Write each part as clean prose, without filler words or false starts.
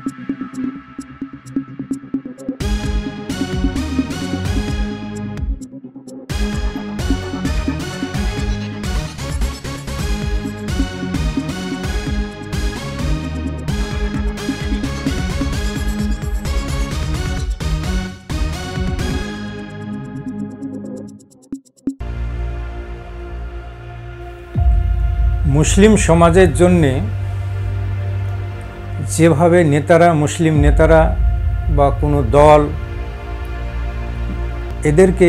মুসলিম সমাজের জন্যে যেভাবে নেতারা, মুসলিম নেতারা বা কোনো দল এদেরকে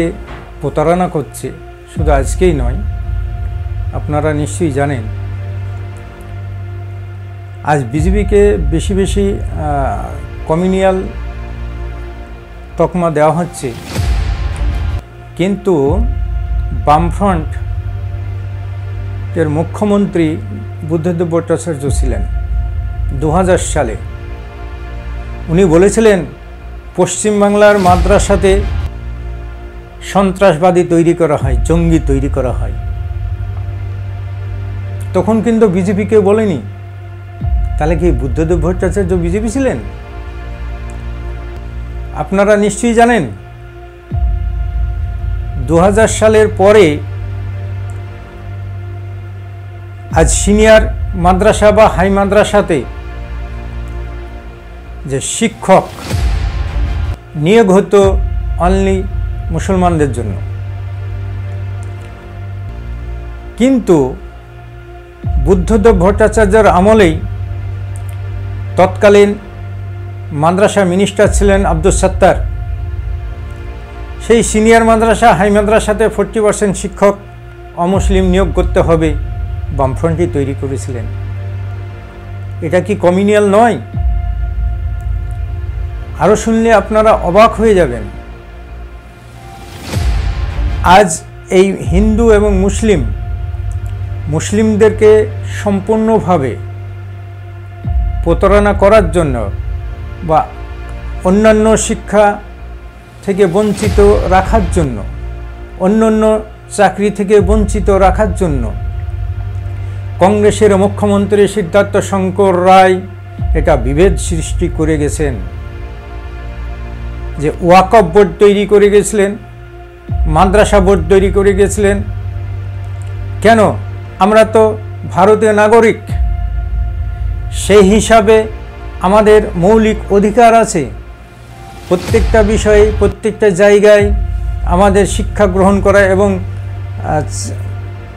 প্রতারণা করছে, শুধু আজকেই নয়, আপনারা নিশ্চয়ই জানেন। আজ বিজেপিকে বেশি বেশি কমিউনিয়াল তকমা দেওয়া হচ্ছে, কিন্তু বামফ্রন্ট এর মুখ্যমন্ত্রী বুদ্ধদেব ভট্টাচার্য ছিলেন 2000 সালে। উনি বলেছিলেন পশ্চিমবাংলার মাদ্রাসাতে সন্ত্রাসবাদী তৈরি করা হয়, জঙ্গি তৈরি করা হয়। তখন কিন্তু বিজেপিকে বলেনি। তাহলে কি বুদ্ধদেব ভট্টাচার্য বিজেপি ছিলেন? আপনারা নিশ্চয়ই জানেন 2000 সালের পরে আজ সিনিয়র মাদ্রাসা বা হাই মাদ্রাসাতে যে শিক্ষক নিয়োগ হতো অনলি মুসলমানদের জন্য, কিন্তু বুদ্ধদেব ভট্টাচার্যের আমলেই তৎকালীন মাদ্রাসা মিনিস্টার ছিলেন আব্দুল সত্তার। সেই সিনিয়র মাদ্রাসা হাই মাদ্রাসাতে 40% শিক্ষক অমুসলিম নিয়োগ করতে হবে, বামফ্রন্টই তৈরি করেছিলেন। এটা কি কমিউনিয়াল নয়? আরও শুনলে আপনারা অবাক হয়ে যাবেন। আজ এই হিন্দু এবং মুসলিমদেরকে সম্পূর্ণভাবে প্রতারণা করার জন্য বা অন্যান্য শিক্ষা থেকে বঞ্চিত রাখার জন্য, অন্যান্য চাকরি থেকে বঞ্চিত রাখার জন্য কংগ্রেসের মুখ্যমন্ত্রী সিদ্ধার্থ শঙ্কর রায় এটা বিভেদ সৃষ্টি করে গেছেন। যে ওয়াকফ বোর্ড তৈরি করে গেছিলেন, মাদ্রাসা বোর্ড তৈরি করে গেছিলেন। কেন? আমরা তো ভারতীয় নাগরিক, সেই হিসাবে আমাদের মৌলিক অধিকার আছে প্রত্যেকটা বিষয়ে, প্রত্যেকটা জায়গায় আমাদের শিক্ষা গ্রহণ করা এবং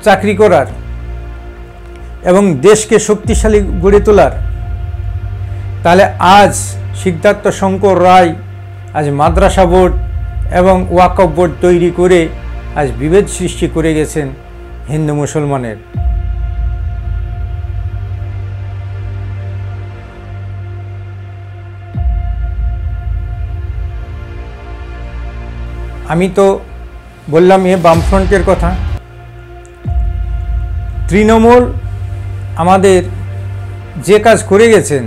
চাকরি করার এবং দেশকে শক্তিশালী গড়ে তোলার। তাহলে আজ সিদ্ধার্থ শঙ্কর রায় আজ মাদ্রাসা বোর্ড এবং ওয়াকফ বোর্ড তৈরি করে আজ বিভেদ সৃষ্টি করে গেছেন হিন্দু মুসলমানের। আমি তো বললাম এ বামফ্রন্টের কথা। তৃণমূল আমাদের যে কাজ করে গেছেন,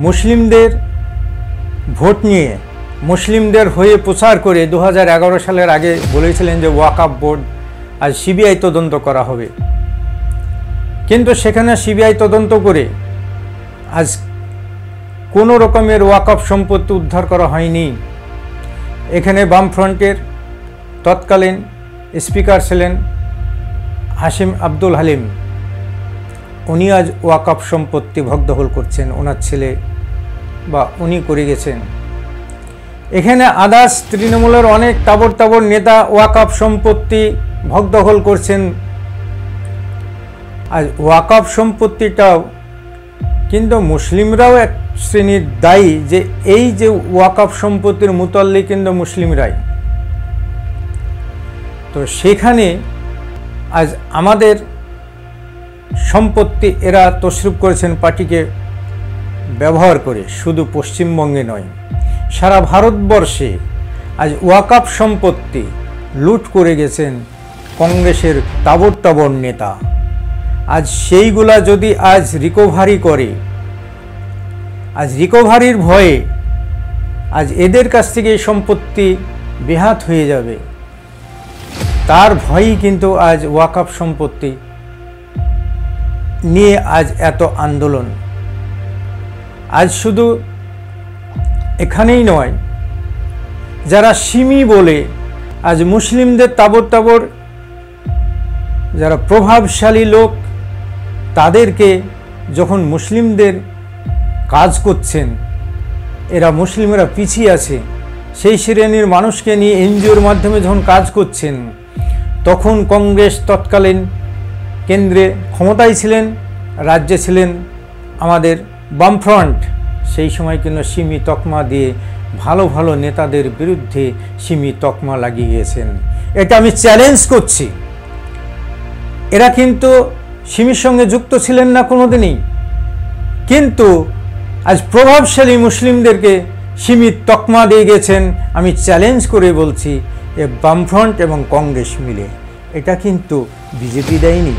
মুসলিমদের ভোট নিয়ে মুসলিমদের হয়ে প্রচার করে 2011 সালের আগে বলেছিলেন যে ওয়াকফ বোর্ড আজ সিবিআই তদন্ত করা হবে, কিন্তু সেখানে সিবিআই তদন্ত করে আজ কোনো রকমের ওয়াকফ সম্পত্তি উদ্ধার করা হয়নি। এখানে বামফ্রন্টের তৎকালীন স্পিকার ছিলেন হাশিম আব্দুল হালিম, উনি আজ ওয়াকফ সম্পত্তি ভগদখল করছেন, ওনার ছেলে বা উনি করে গেছেন। এখানে আদার্স তৃণমূলের অনেক তাবড় নেতা ওয়াকফ সম্পত্তি ভগদখল করছেন। আজ ওয়াকফ সম্পত্তিটাও কিন্তু মুসলিমরাও এক শ্রেণীর দায়ী, যে এই যে ওয়াকফ সম্পত্তির মুতাল্লি কিন্তু মুসলিমরাই। তো সেখানে আজ আমাদের সম্পত্তি এরা তসরুপ করেছেন পার্টিকে ব্যবহার করে, শুধু পশ্চিমবঙ্গে নয়, সারা ভারতবর্ষে আজ ওয়াকফ সম্পত্তি লুট করে গেছেন কংগ্রেসের তাবড় নেতা। আজ সেইগুলা যদি আজ রিকভারি করে, আজ রিকভারির ভয়ে আজ এদের কাছ থেকে এই সম্পত্তি বেহাত হয়ে যাবে, তার ভয়ই কিন্তু আজ ওয়াকফ সম্পত্তি নিয়ে আজ এত আন্দোলন। আজ শুধু এখানেই নয়, যারা শিমি বলে আজ মুসলিমদের তাবর তাবর যারা প্রভাবশালী লোক, তাদেরকে যখন মুসলিমদের কাজ করছেন, এরা মুসলিমরা পিছিয়ে আছে, সেই শ্রেণীর মানুষকে নিয়ে এনজিওর মাধ্যমে যখন কাজ করছেন, তখন কংগ্রেস তৎকালীন কেন্দ্রে ক্ষমতায় ছিলেন, রাজ্যে ছিলেন আমাদের বামফ্রন্ট। সেই সময় কিন্তু সিমি তকমা দিয়ে ভালো ভালো নেতাদের বিরুদ্ধে সিমি তকমা লাগিয়েছেন। এটা আমি চ্যালেঞ্জ করছি। এরা কিন্তু সিমির সঙ্গে যুক্ত ছিলেন না কোনোদিনই, কিন্তু আজ প্রভাবশালী মুসলিমদেরকে সিমি তকমা দিয়ে গেছেন। আমি চ্যালেঞ্জ করে বলছি, এ বামফ্রন্ট এবং কংগ্রেস মিলে, এটা কিন্তু বিজেপি দেয়নি।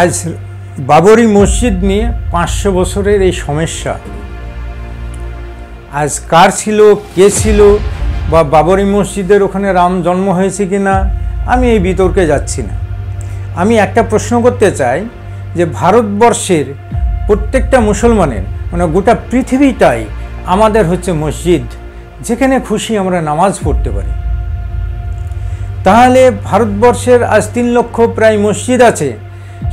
আজ বাবরি মসজিদ নিয়ে 500 বছরের এই সমস্যা, আজ কার ছিল, কে ছিল, বা বাবরি মসজিদের ওখানে রাম জন্ম হয়েছে কি না, আমি এই বিতর্কে যাচ্ছি না। আমি একটা প্রশ্ন করতে চাই যে ভারতবর্ষের প্রত্যেকটা মুসলমানের, মানে গোটা পৃথিবীটাই আমাদের হচ্ছে মসজিদ, যেখানে খুশি আমরা নামাজ পড়তে পারি। তাহলে ভারতবর্ষের আজ 3 লক্ষ প্রায় মসজিদ আছে,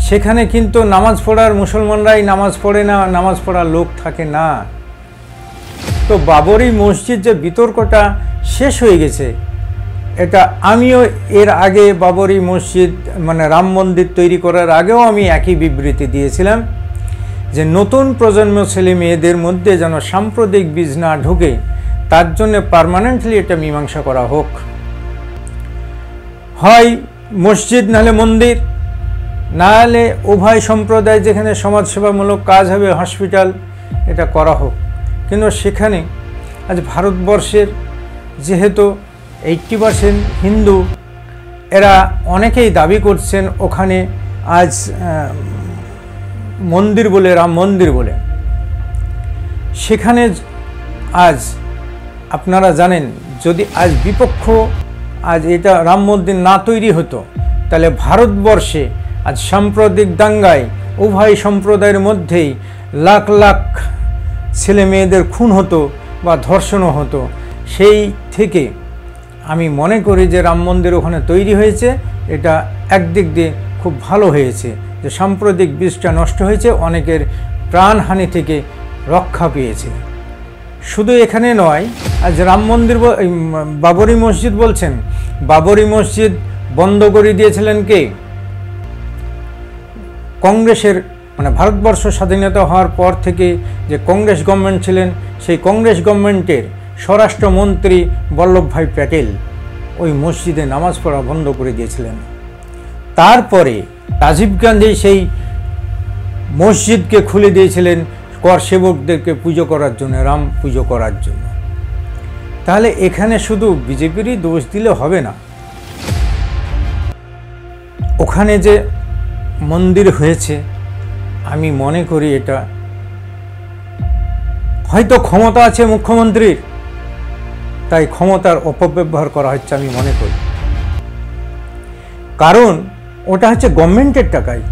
সেখানে কিন্তু নামাজ পড়ার মুসলমানরাই নামাজ পড়ে না, নামাজ পড়ার লোক থাকে না। তো বাবরি মসজিদ যে বিতর্কটা শেষ হয়ে গেছে, এটা আমিও এর আগে বাবরি মসজিদ মানে রাম মন্দির তৈরি করার আগেও আমি একই বিবৃতি দিয়েছিলাম যে নতুন প্রজন্ম ছেলে মেয়েদের মধ্যে যেন সাম্প্রদায়িক বীজ না ঢুকে, তার জন্য পার্মানেন্টলি এটা মীমাংসা করা হোক। হয় মসজিদ নাহলে মন্দির, নাহলে উভয় সম্প্রদায় যেখানে সমাজসেবামূলক কাজ হবে, হসপিটাল, এটা করা হোক। কিন্তু সেখানে আজ ভারতবর্ষের যেহেতু 80% হিন্দু, এরা অনেকেই দাবি করছেন ওখানে আজ মন্দির বলে, রাম মন্দির বলে, সেখানে আজ আপনারা জানেন যদি আজ বিপক্ষ আজ এটা রাম মন্দির না তৈরি হতো, তাহলে ভারতবর্ষে আজ সাম্প্রদায়িক দাঙ্গায় উভয় সম্প্রদায়ের মধ্যেই লাখ লাখ ছেলে মেয়েদের খুন হতো বা ধর্ষণও হতো। সেই থেকে আমি মনে করি যে রাম মন্দির ওখানে তৈরি হয়েছে, এটা একদিক দিয়ে খুব ভালো হয়েছে যে সাম্প্রদায়িক বীজটা নষ্ট হয়েছে, অনেকের প্রাণহানি থেকে রক্ষা পেয়েছে। শুধু এখানে নয়, আজ রাম মন্দির বাবরি মসজিদ বলছেন, বাবরি মসজিদ বন্ধ করে দিয়েছিলেন কে? কংগ্রেসের, মানে ভারতবর্ষ স্বাধীনতা হওয়ার পর থেকে যে কংগ্রেস গভর্নমেন্ট ছিলেন, সেই কংগ্রেস গভর্নমেন্টের স্বরাষ্ট্রমন্ত্রী বল্লভভাই প্যাটেল ওই মসজিদে নামাজ পড়া বন্ধ করে দিয়েছিলেন। তারপরে রাজীব গান্ধী সেই মসজিদকে খুলে দিয়েছিলেন কর সেবকদেরকে পুজো করার জন্য, রাম পুজো করার জন্য। তাহলে এখানে শুধু বিজেপিরই দোষ দিলে হবে না। ওখানে যে মন্দির হয়েছে, আমি মনে করি এটা হয়তো ক্ষমতা আছে মুখ্যমন্ত্রীর, তাই ক্ষমতার অপব্যবহার করা হচ্ছে আমি মনে করি। কারণ ওটা হচ্ছে গভর্নমেন্টের টাকায়,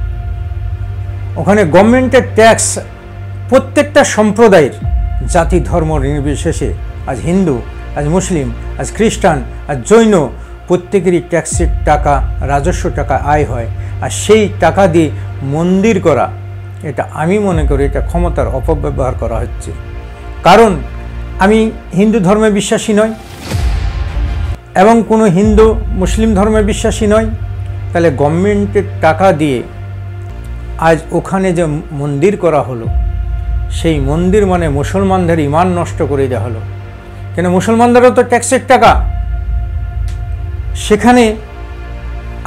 ওখানে গভর্নমেন্টের ট্যাক্স প্রত্যেকটা সম্প্রদায়ের, জাতি ধর্ম নির্বিশেষে, আজ হিন্দু, আজ মুসলিম, আজ খ্রিস্টান, আজ জৈন, প্রত্যেকেরই ট্যাক্সের টাকা, রাজস্ব টাকা আয় হয়। আর সেই টাকা দিয়ে মন্দির করা, এটা আমি মনে করি এটা ক্ষমতার অপব্যবহার করা হচ্ছে। কারণ আমি হিন্দু ধর্মে বিশ্বাসী নই এবং কোনো হিন্দু মুসলিম ধর্মে বিশ্বাসী নই, তাহলে গভর্নমেন্টের টাকা দিয়ে আজ ওখানে যে মন্দির করা হলো, সেই মন্দির মানে মুসলমানদের ঈমান নষ্ট করে দেওয়া হলো। কেন? মুসলমানদেরও তো ট্যাক্সের টাকা, সেখানে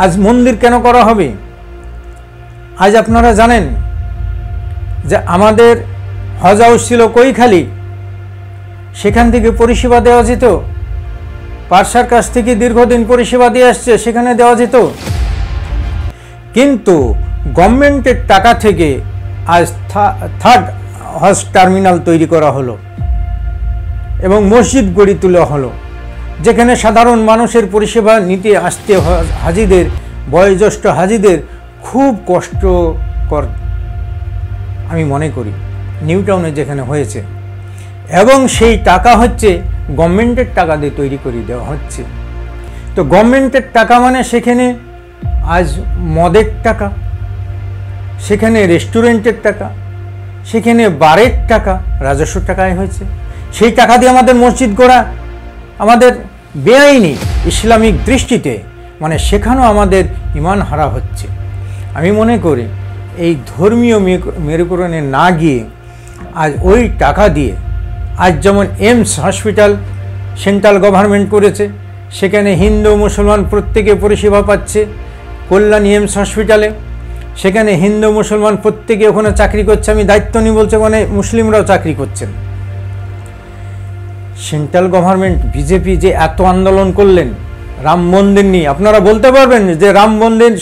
আজ মন্দির কেন করা হবে? আজ আপনারা জানেন যে আমাদের হজ হাউস ছিল কৈখালি, সেখান থেকে পরিষেবা দেওয়া যেত, পারসার কাছ থেকে দীর্ঘদিন পরিষেবা দিয়ে আসছে, সেখানে দেওয়া যেত। কিন্তু গভর্নমেন্টের টাকা থেকে আজ থার্ড হজ টার্মিনাল তৈরি করা হলো এবং মসজিদ গড়ে তোলা হলো, যেখানে সাধারণ মানুষের পরিষেবা নিতে আসতে হাজিদের, বয়োজ্যেষ্ঠ হাজিদের খুব কষ্টকর আমি মনে করি নিউ টাউনে যেখানে হয়েছে, এবং সেই টাকা হচ্ছে গভর্নমেন্টের টাকা দিয়ে তৈরি করে দেওয়া হচ্ছে। তো গভর্নমেন্টের টাকা মানে সেখানে আজ মদের টাকা, সেখানে রেস্টুরেন্টের টাকা, সেখানে বারের টাকা, রাজস্ব টাকায় হয়েছে। সেই টাকা দিয়ে আমাদের মসজিদ গড়া আমাদের বেআইনি ইসলামিক দৃষ্টিতে, মানে সেখানেও আমাদের ঈমান হারা হচ্ছে। আমি মনে করি এই ধর্মীয় মেরুকরণে না গিয়ে আজ ওই টাকা দিয়ে, আজ যেমন এইমস হসপিটাল সেন্ট্রাল গভর্নমেন্ট করেছে, সেখানে হিন্দু মুসলমান প্রত্যেকে পরিষেবা পাচ্ছে। কল্যাণী এইমস হসপিটালে সেখানে হিন্দু মুসলমান প্রত্যেকে ওখানে চাকরি করছে, আমি দায়িত্ব নিয়ে বলছে, মানে মুসলিমরাও চাকরি করছেন। সেন্ট্রাল গভর্নমেন্ট বিজেপি যে এত আন্দোলন করলেন রাম মন্দির নিয়ে, আপনারা বলতে পারবেন যে রাম মন্দির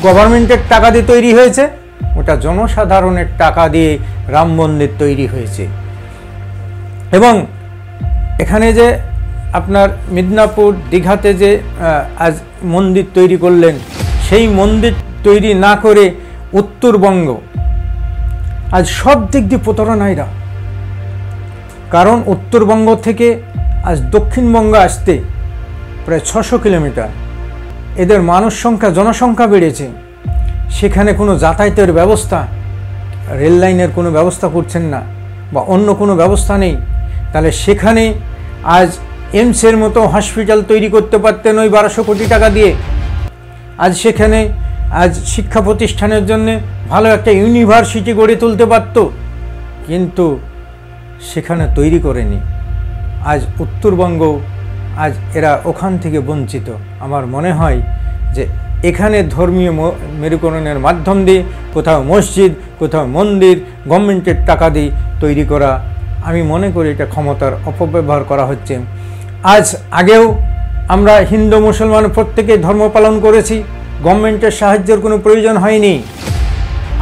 গভর্নমেন্টের টাকা দিয়ে তৈরি হয়েছে? ওটা জনসাধারণের টাকা দিয়ে রাম মন্দির তৈরি হয়েছে। এবং এখানে যে আপনার মিদনাপুর দীঘাতে যে আজ মন্দির তৈরি করলেন, সেই মন্দির তৈরি না করে উত্তরবঙ্গ আজ সব দিক দিয়ে প্রতারণাইরা। কারণ উত্তরবঙ্গ থেকে আজ দক্ষিণবঙ্গ আসতে প্রায় 600 কিলোমিটার, এদের মানুষ সংখ্যা জনসংখ্যা বেড়েছে, সেখানে কোনো যাতায়াতের ব্যবস্থা, রেল লাইনের কোনো ব্যবস্থা করছেন না বা অন্য কোনো ব্যবস্থা নেই। তাহলে সেখানে আজ এইমসের মতো হসপিটাল তৈরি করতে পারতেন ওই 1200 কোটি টাকা দিয়ে। আজ সেখানে আজ শিক্ষা প্রতিষ্ঠানের জন্য ভালো একটা ইউনিভার্সিটি গড়ে তুলতে পারত, কিন্তু সেখানে তৈরি করেনি। আজ উত্তরবঙ্গ আজ এরা ওখান থেকে বঞ্চিত। আমার মনে হয় যে এখানে ধর্মীয় মেরুকরণের মাধ্যম দিয়ে কোথাও মসজিদ, কোথাও মন্দির গভর্নমেন্টের টাকা দিয়ে তৈরি করা, আমি মনে করি এটা ক্ষমতার অপব্যবহার করা হচ্ছে। আজ আগেও আমরা হিন্দু মুসলমান প্রত্যেকে ধর্ম পালন করেছি, গভর্নমেন্টের সাহায্যের কোনো প্রয়োজন হয়নি,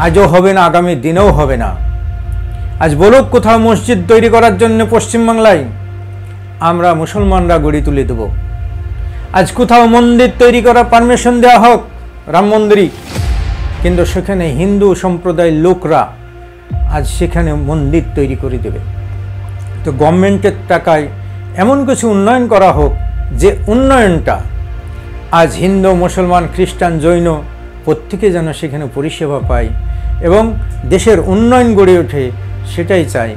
আজও হবে না, আগামী দিনেও হবে না। আজ বলুক কোথাও মসজিদ তৈরি করার জন্য পশ্চিমবাংলায় আমরা মুসলমানরা গড়ে তুলে দেব। আজ কোথাও মন্দির তৈরি করার পারমিশন দেওয়া হোক, রাম মন্দিরই, কিন্তু সেখানে হিন্দু সম্প্রদায়ের লোকরা আজ সেখানে মন্দির তৈরি করে দেবে। তো গভর্নমেন্টের টাকায় এমন কিছু উন্নয়ন করা হোক যে উন্নয়নটা আজ হিন্দু মুসলমান খ্রিস্টান জৈন প্রত্যেকে যেন সেখানে পরিষেবা পায় এবং দেশের উন্নয়ন গড়ে ওঠে, সেটাই চাই।